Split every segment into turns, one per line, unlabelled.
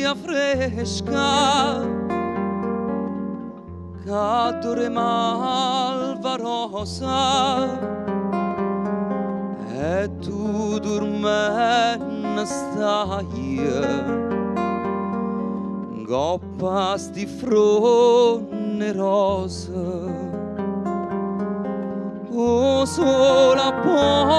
aria fresca che malva rosa e tu dormendo stai goppa sti fronte rosa o sola poca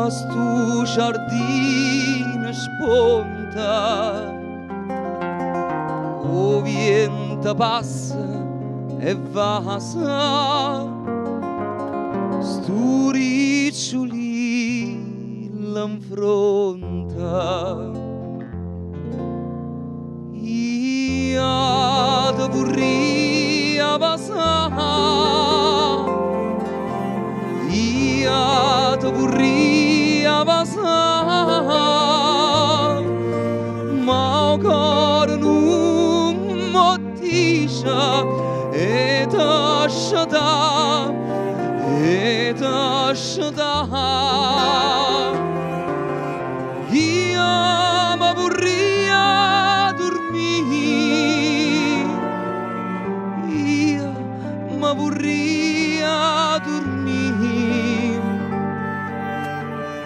pas tu giardino sponta o vento passa e vasa stu riccioli l'infronta ia te vorria passare ia te vorria passare ma o cor non mi dice e t'asciata io mi vorria dormire io mi vorria dormire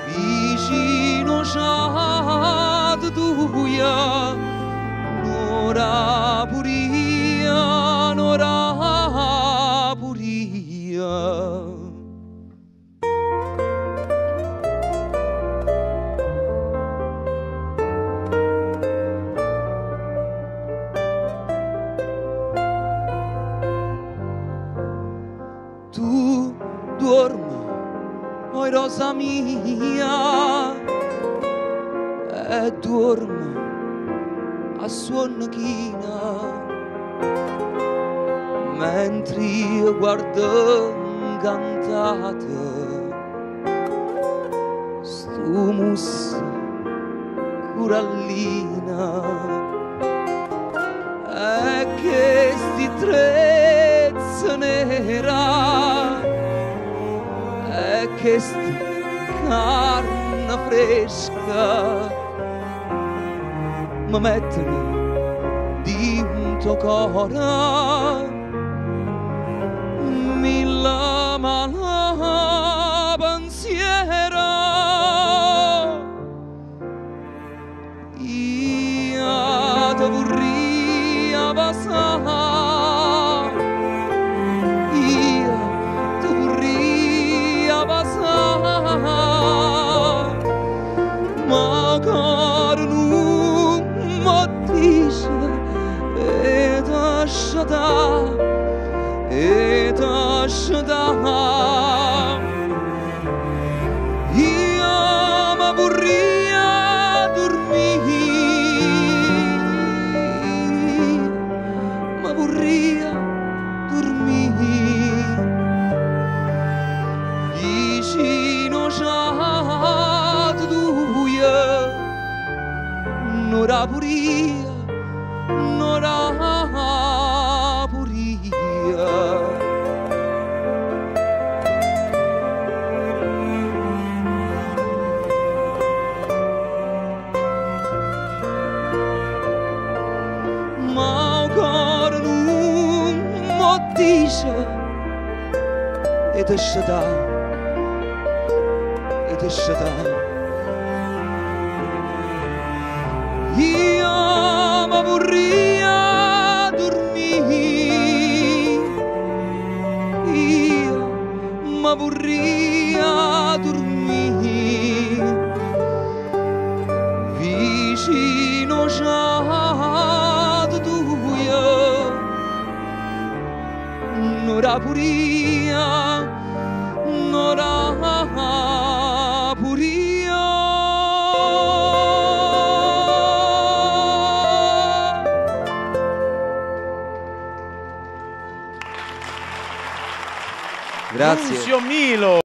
vicino già di tuia n'ora puria n'ora puria. Tu dormi, oi rosa mia, e dormi a suono china, mentre io guardo incantate stu mussa corallina e che sti trezza nera e che sti carne fresca mi mettono dentro cuore mille mala pensiero io te vorria passare io te vorria passare ma cor non mi dice e t'asciata io mi vorria dormire mi vorria dormire vicino già di tuia n'ora puria n'ora puria. Ma o cor non mi dice e t'asciata io mi vorria dormire io mi vorria dormire vicino già di tuia n'ora puria n'ora puria.
Grazie.
Nunzio Milo.